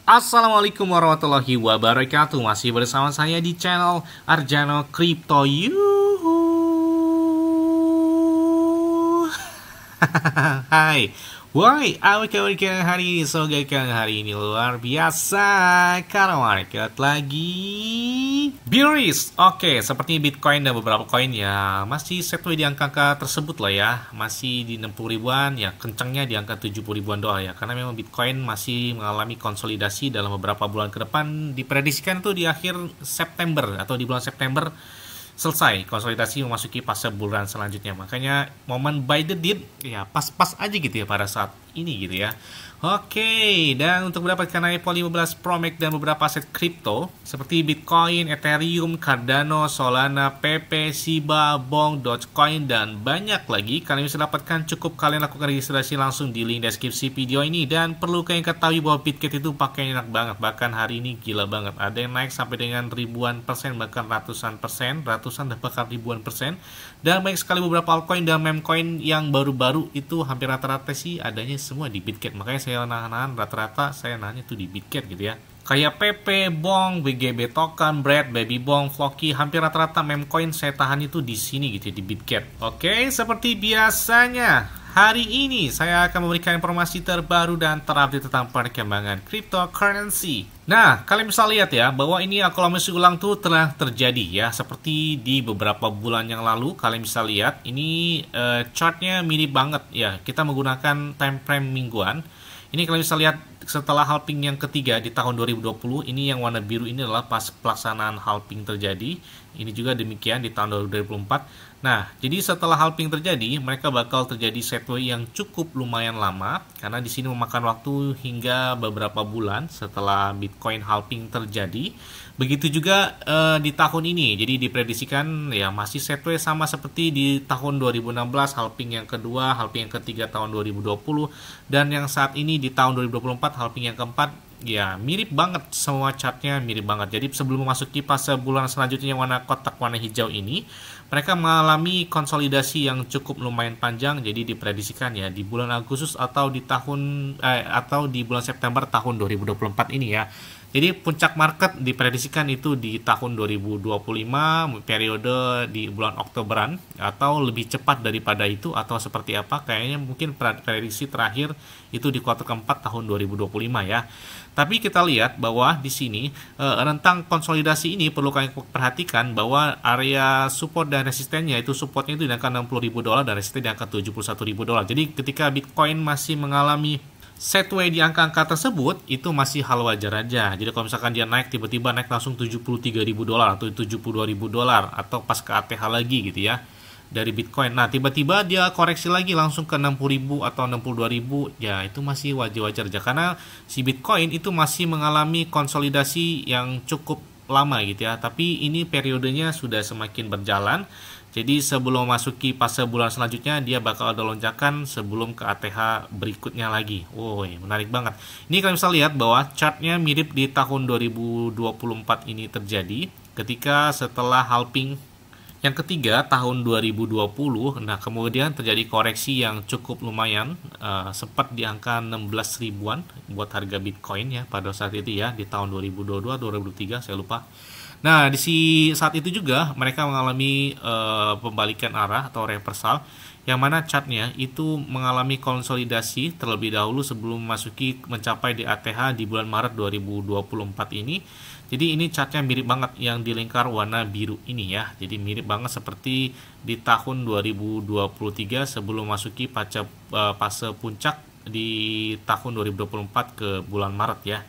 Assalamualaikum warahmatullahi wabarakatuh. Masih bersama saya di channel Arjano Crypto. Hai. Woi, awal kang hari ini, soga kang hari ini luar biasa karena market lagi bearish. Oke, seperti Bitcoin dan beberapa koin ya masih settle di angka-angka tersebut lah ya, masih di 60 ribuan ya, kencangnya di angka 70 ribuan dolar ya, karena memang Bitcoin masih mengalami konsolidasi dalam beberapa bulan ke depan. Diprediksikan tuh di akhir September atau di bulan September selesai konsolidasi memasuki fase bulan selanjutnya. Makanya momen buy the dip ya pas-pas aja gitu ya pada saat ini gitu ya. Oke, dan untuk mendapatkan iPhone 15 Pro Max dan beberapa aset kripto seperti Bitcoin, Ethereum, Cardano, Solana, PP, Shiba, Bong, Dogecoin, dan banyak lagi, kalian bisa dapatkan. Cukup kalian lakukan registrasi langsung di link deskripsi video ini. Dan perlu kalian ketahui bahwa Bitget itu pakai enak banget, bahkan hari ini gila banget, ada yang naik sampai dengan ribuan persen, bahkan ratusan dan bahkan ribuan persen. Dan banyak sekali beberapa altcoin dan meme coin yang baru-baru itu hampir rata-rata sih adanya semua di Bitget. Makanya saya nahan rata-rata saya nahannya itu di Bitget gitu ya. Kayak PP, Bong, BGB Token, Bread, Baby Bong, Floki, hampir rata-rata meme coin saya tahan itu di sini gitu ya, di Bitget. Oke, seperti biasanya hari ini saya akan memberikan informasi terbaru dan terupdate tentang perkembangan cryptocurrency. Nah, kalian bisa lihat ya bahwa ini akumulasi ulang tuh telah terjadi ya, seperti di beberapa bulan yang lalu. Kalian bisa lihat ini chartnya mirip banget ya. Kita menggunakan time frame mingguan. Ini kalian bisa lihat setelah halving yang ketiga di tahun 2020, ini yang warna biru ini adalah pas pelaksanaan halving terjadi. Ini juga demikian di tahun 2024. Nah, jadi setelah halving terjadi, mereka bakal terjadi sideways yang cukup lumayan lama, karena di sini memakan waktu hingga beberapa bulan setelah Bitcoin halving terjadi. Begitu juga di tahun ini, jadi diprediksikan ya masih sideways sama seperti di tahun 2016, halving yang kedua, halving yang ketiga tahun 2020, dan yang saat ini di tahun 2024, halving yang keempat. Ya, mirip banget, semua chartnya mirip banget. Jadi sebelum memasuki fase bulan selanjutnya yang warna kotak warna hijau ini, mereka mengalami konsolidasi yang cukup lumayan panjang. Jadi diprediksikan ya di bulan Agustus atau di bulan September tahun 2024 ini ya. Jadi puncak market diprediksikan itu di tahun 2025, periode di bulan Oktoberan, atau lebih cepat daripada itu, atau seperti apa, kayaknya mungkin prediksi terakhir itu di kuartal keempat tahun 2025 ya. Tapi kita lihat bahwa di sini rentang konsolidasi ini perlu kalian perhatikan bahwa area support dan resistennya itu, supportnya itu di angka 60 ribu dolar dan resisten di angka 71 ribu dolar. Jadi ketika Bitcoin masih mengalami sideways di angka-angka tersebut, itu masih hal wajar aja. Jadi kalau misalkan dia naik, tiba-tiba naik langsung 73 ribu dolar atau 72 ribu dolar, atau pas ke ATH lagi gitu ya dari Bitcoin. Nah, tiba-tiba dia koreksi lagi langsung ke 60 ribu atau 62 ribu, ya itu masih wajar-wajar aja, karena si Bitcoin itu masih mengalami konsolidasi yang cukup lama gitu ya. Tapi ini periodenya sudah semakin berjalan. Jadi sebelum masuki fase bulan selanjutnya, dia bakal ada lonjakan sebelum ke ATH berikutnya lagi. Woi, menarik banget. Ini kalian bisa lihat bahwa chartnya mirip di tahun 2024 ini terjadi ketika setelah halving yang ketiga tahun 2020. Nah, kemudian terjadi koreksi yang cukup lumayan, sempat di angka 16 ribuan buat harga Bitcoin ya pada saat itu ya, di tahun 2022 2023 saya lupa. Nah, di saat itu juga mereka mengalami pembalikan arah atau reversal, yang mana chartnya itu mengalami konsolidasi terlebih dahulu sebelum memasuki mencapai di ATH di bulan Maret 2024 ini. Jadi ini chartnya mirip banget yang di lingkar warna biru ini ya. Jadi mirip banget seperti di tahun 2023 sebelum memasuki fase puncak di tahun 2024 ke bulan Maret ya.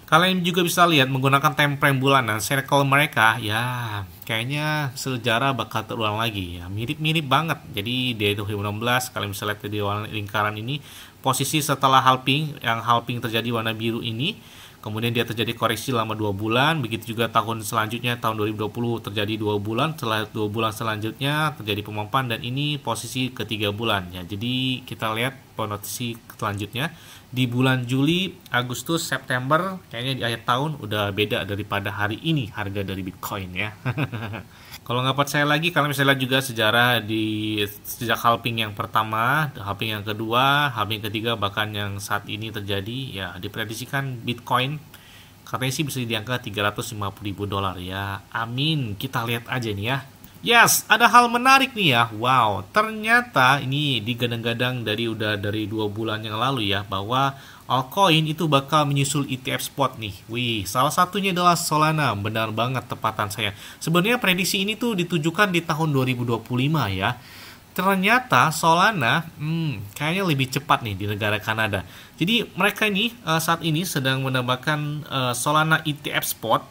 Kalian juga bisa lihat menggunakan time frame bulanan, circle mereka ya kayaknya sejarah bakal terulang lagi ya, mirip-mirip banget. Jadi di 2016 kalian bisa lihat di lingkaran ini, posisi setelah halving, yang halving terjadi warna biru ini, kemudian dia terjadi koreksi selama 2 bulan. Begitu juga tahun selanjutnya, tahun 2020 terjadi 2 bulan, setelah 2 bulan selanjutnya terjadi pemompan, dan ini posisi ke-3 bulan ya. Jadi kita lihat posisi selanjutnya di bulan Juli, Agustus, September, kayaknya di akhir tahun udah beda daripada hari ini harga dari Bitcoin ya. Kalau nggak percaya lagi, kalian bisa lihat juga sejarah di sejak halving yang pertama, halving yang kedua, halving ketiga, bahkan yang saat ini terjadi ya. Diprediksikan Bitcoin Katanya sih bisa di angka 350.000 dolar ya. Amin, kita lihat aja nih ya. Yes, ada hal menarik nih ya. Wow, ternyata ini digadang-gadang dari 2 bulan yang lalu ya, bahwa altcoin itu bakal menyusul ETF spot nih. Wih, salah satunya adalah Solana. Benar banget tepatan saya. Sebenarnya prediksi ini tuh ditujukan di tahun 2025 ya. Ternyata Solana kayaknya lebih cepat nih di negara Kanada. Jadi mereka ini saat ini sedang menambahkan Solana ETF spot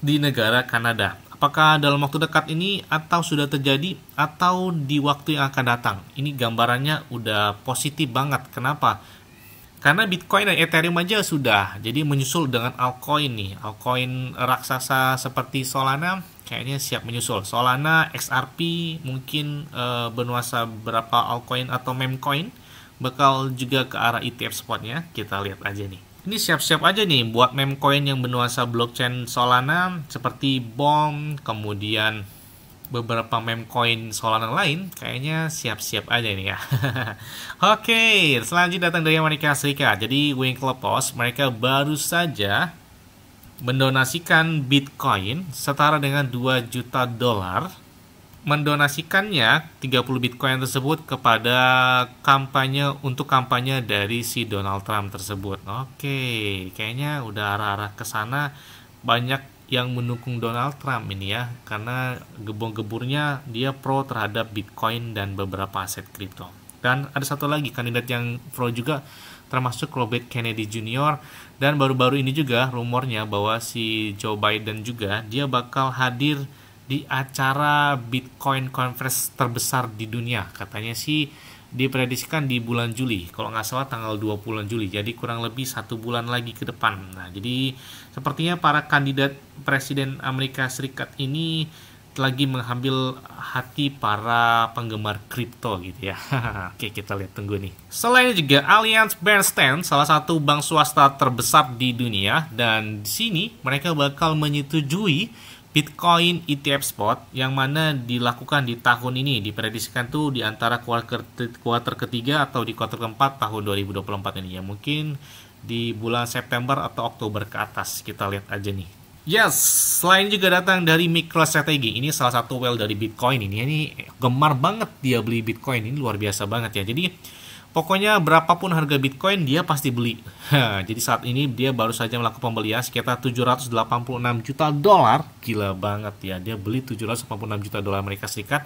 di negara Kanada. Apakah dalam waktu dekat ini atau sudah terjadi atau di waktu yang akan datang? Ini gambarannya udah positif banget. Kenapa? Karena Bitcoin dan Ethereum aja sudah. Jadi menyusul dengan altcoin nih. Altcoin raksasa seperti Solana kayaknya siap menyusul. Solana, XRP, mungkin bernuansa berapa altcoin atau memecoin bakal juga ke arah ETF spotnya. Kita lihat aja nih. Ini siap-siap aja nih buat meme coin yang bernuansa blockchain Solana seperti BOM, kemudian beberapa meme coin Solana lain, kayaknya siap-siap aja nih ya. Oke, selanjutnya datang dari Amerika Serikat. Jadi Winklevoss mereka baru saja mendonasikan Bitcoin setara dengan 2 juta dolar, mendonasikannya 30 Bitcoin tersebut kepada kampanye dari si Donald Trump tersebut. Oke, kayaknya udah arah-arah ke sana, banyak yang mendukung Donald Trump ini ya, karena gebor-geburnya dia pro terhadap Bitcoin dan beberapa aset kripto. Dan ada satu lagi kandidat yang pro juga, termasuk Robert Kennedy Jr. Dan baru-baru ini juga rumornya bahwa si Joe Biden juga dia bakal hadir di acara Bitcoin Conference terbesar di dunia. Katanya sih diprediksikan di bulan Juli, kalau nggak salah tanggal 20 Juli, jadi kurang lebih 1 bulan lagi ke depan. Nah, jadi sepertinya para kandidat Presiden Amerika Serikat ini lagi mengambil hati para penggemar kripto gitu ya. Oke, kita lihat, tunggu nih. Selain juga Alliance Bernstein, salah satu bank swasta terbesar di dunia, dan di sini mereka bakal menyetujui Bitcoin ETF spot yang mana dilakukan di tahun ini, diprediksikan tuh di antara kuarter ketiga atau di kuarter keempat tahun 2024 ini ya, mungkin di bulan September atau Oktober ke atas. Kita lihat aja nih. Yes, selain juga datang dari MicroStrategy, ini salah satu whale dari Bitcoin ini gemar banget dia beli Bitcoin, ini luar biasa banget ya. Jadi pokoknya berapapun harga Bitcoin dia pasti beli. Jadi saat ini dia baru saja melakukan pembelian sekitar 786 juta dolar. Gila banget ya, dia beli 786 juta dolar Amerika Serikat.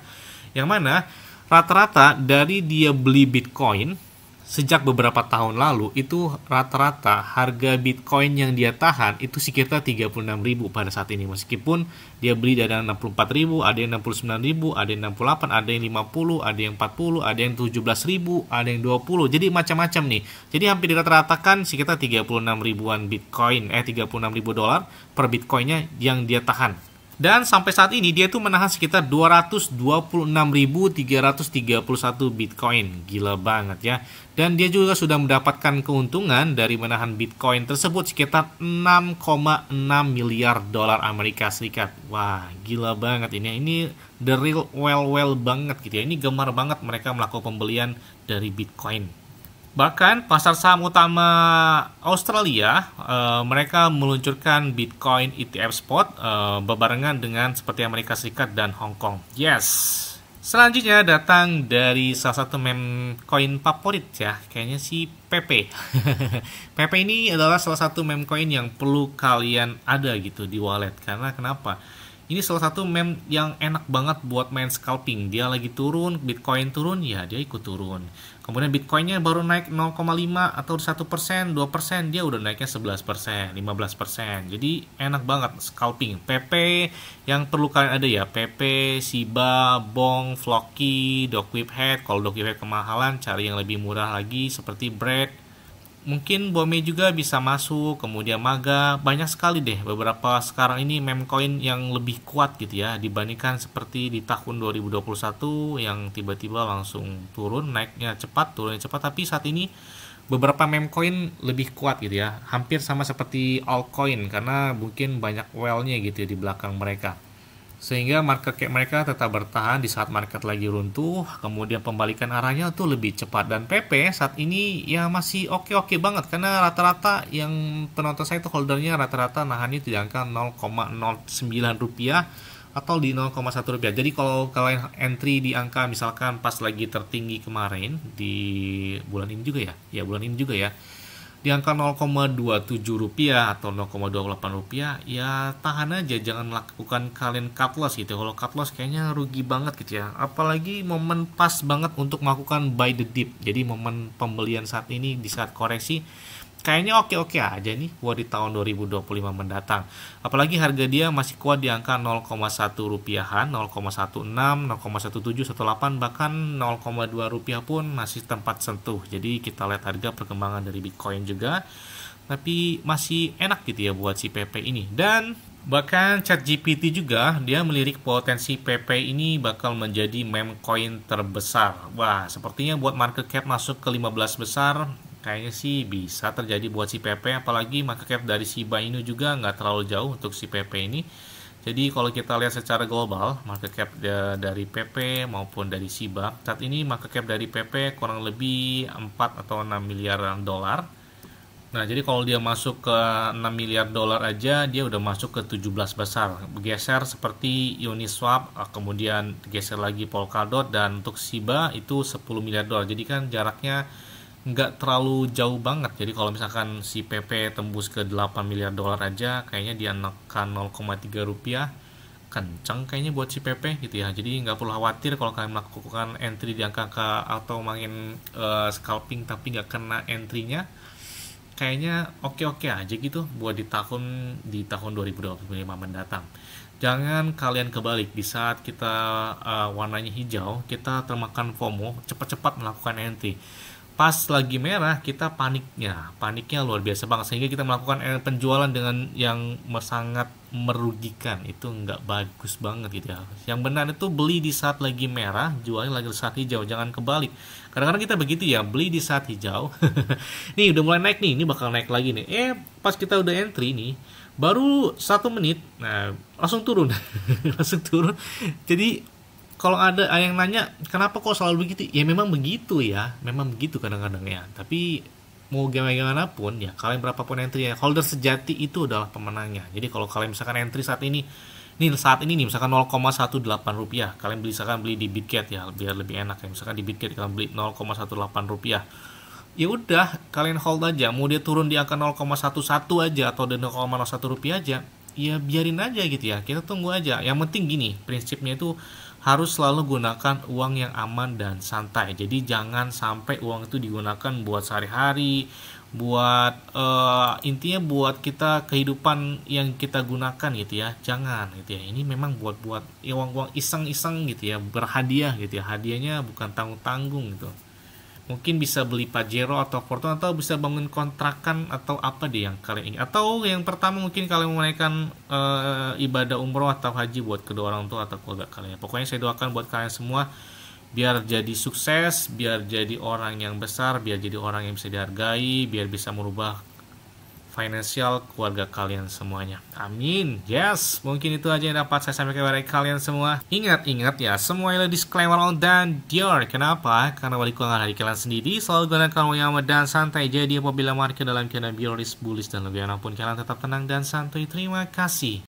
Yang mana rata-rata dari dia beli Bitcoin sejak beberapa tahun lalu itu rata-rata harga Bitcoin yang dia tahan itu sekitar 36.000 pada saat ini. Meskipun dia beli dari 64.000, ada yang 69.000, ada yang 68, ada yang 50, ada yang 40, ada yang 17.000, ada yang 20. Jadi macam-macam nih. Jadi hampir dirata-ratakan sekitar 36 ribuan Bitcoin, 36.000 dolar per Bitcoinnya yang dia tahan. Dan sampai saat ini dia tuh menahan sekitar 226.331 Bitcoin. Gila banget ya. Dan dia juga sudah mendapatkan keuntungan dari menahan Bitcoin tersebut sekitar 6,6 miliar dolar Amerika Serikat. Wah, gila banget ini. Ini the real well banget gitu ya. Ini gemar banget mereka melakukan pembelian dari Bitcoin. Bahkan pasar saham utama Australia, mereka meluncurkan Bitcoin ETF spot berbarengan dengan seperti Amerika Serikat dan Hong Kong. Yes. Selanjutnya datang dari salah satu meme coin favorit ya, kayaknya si PP. PP ini adalah salah satu meme coin yang perlu kalian ada gitu di wallet. Karena kenapa? Ini salah satu meme yang enak banget buat main scalping. Dia lagi turun, Bitcoin turun, ya dia ikut turun. Kemudian Bitcoinnya baru naik 0,5 atau 1%, 2%, dia udah naiknya 11%, 15%. Jadi enak banget scalping. PP yang perlu kalian ada ya, PP, Shiba, Bong, Floki, Dogwhip-Head. Kalau Dogwhip-Head kemahalan, cari yang lebih murah lagi seperti Bread. Mungkin Bome juga bisa masuk, kemudian Maga, banyak sekali deh beberapa sekarang ini meme coin yang lebih kuat gitu ya dibandingkan seperti di tahun 2021 yang tiba-tiba langsung turun, naiknya cepat, turunnya cepat. Tapi saat ini beberapa meme coin lebih kuat gitu ya, hampir sama seperti altcoin karena mungkin banyak whale-nya gitu ya di belakang mereka. Sehingga market cap mereka tetap bertahan di saat market lagi runtuh, kemudian pembalikan arahnya tuh lebih cepat. Dan PP saat ini ya masih oke-oke banget, karena rata-rata yang penonton saya itu holdernya rata-rata nahannya di angka 0,09 rupiah atau di 0,1 rupiah. Jadi kalau kalian entry di angka misalkan pas lagi tertinggi kemarin di bulan ini juga ya bulan ini juga ya, di angka 0,27 rupiah atau 0,28 rupiah, ya tahan aja, jangan melakukan kalian cut loss gitu. Kalau cut loss kayaknya rugi banget gitu ya, apalagi momen pas banget untuk melakukan buy the dip. Jadi momen pembelian saat ini di saat koreksi kayaknya oke-oke aja nih buat di tahun 2025 mendatang. Apalagi harga dia masih kuat di angka 0,1 rupiahan, 0,16, 0,17, 18, bahkan 0,2 rupiah pun masih tempat sentuh. Jadi kita lihat harga perkembangan dari Bitcoin juga. Tapi masih enak gitu ya buat si PP ini. Dan bahkan ChatGPT juga dia melirik potensi PP ini bakal menjadi meme coin terbesar. Wah, sepertinya buat market cap masuk ke 15 besar kayaknya sih bisa terjadi buat si PP, apalagi market cap dari Shiba Inu juga nggak terlalu jauh untuk si PP ini. Jadi kalau kita lihat secara global, market cap dari PP maupun dari Shiba, saat ini market cap dari PP kurang lebih 4 atau 6 miliar dolar. Nah, jadi kalau dia masuk ke 6 miliar dolar aja, dia udah masuk ke 17 besar. Geser seperti Uniswap, kemudian geser lagi Polkadot, dan untuk Shiba itu 10 miliar dolar. Jadi kan jaraknya nggak terlalu jauh banget. Jadi kalau misalkan si PP tembus ke 8 miliar dolar aja, kayaknya dia nekan 0,3 rupiah, kenceng kayaknya buat si PP gitu ya. Jadi nggak perlu khawatir kalau kalian melakukan entry di angka atau main scalping tapi nggak kena entry-nya. Kayaknya oke-oke aja gitu buat di tahun 2025 mendatang. Jangan kalian kebalik, di saat kita warnanya hijau, kita termakan FOMO, cepat-cepat melakukan entry. Pas lagi merah kita paniknya luar biasa banget, sehingga kita melakukan penjualan dengan yang sangat merugikan. Itu nggak bagus banget gitu ya. Yang benar itu beli di saat lagi merah, jualnya lagi di saat hijau, jangan kebalik. Kadang-kadang kita begitu ya, beli di saat hijau nih udah mulai naik nih, ini bakal naik lagi nih, pas kita udah entry nih baru 1 menit nah langsung turun langsung turun. Jadi kalau ada yang nanya kenapa kok selalu begitu, ya memang begitu ya, memang begitu kadang-kadang ya. Tapi mau gimana pun ya, kalian berapapun entry ya, holder sejati itu adalah pemenangnya. Jadi kalau kalian misalkan entry saat ini nih misalkan 0,18 rupiah, kalian beli di Bitget ya, biar lebih enak ya. Misalkan di Bitget kalian beli 0,18 rupiah, ya udah kalian hold aja. Mau dia turun di angka 0,11 aja atau di 0,01 rupiah aja, ya biarin aja gitu ya, kita tunggu aja. Yang penting gini, prinsipnya itu harus selalu gunakan uang yang aman dan santai. Jadi jangan sampai uang itu digunakan buat sehari-hari, buat intinya buat kita kehidupan yang kita gunakan gitu ya. Jangan gitu ya. Ini memang buat ya, uang iseng-iseng gitu ya, berhadiah gitu ya. Hadiahnya bukan tanggung-tanggung gitu. Mungkin bisa beli Pajero atau Fortune, atau bisa bangun kontrakan, atau apa deh yang kalian ingin. Atau yang pertama mungkin kalian menunaikan ibadah umroh atau haji buat kedua orang tua atau keluarga kalian. Pokoknya saya doakan buat kalian semua biar jadi sukses, biar jadi orang yang besar, biar jadi orang yang bisa dihargai, biar bisa merubah finansial keluarga kalian semuanya. Amin. Yes, mungkin itu aja yang dapat saya sampaikan kepada kalian semua. Ingat ya, semua adalah disclaimer on dan dior. Kenapa? Karena wali keuangan dari kalian sendiri selalu gunakan uang yang aman dan santai. Jadi apabila market dalam keadaan bullish dan lebih enak pun, kalian tetap tenang dan santai. Terima kasih.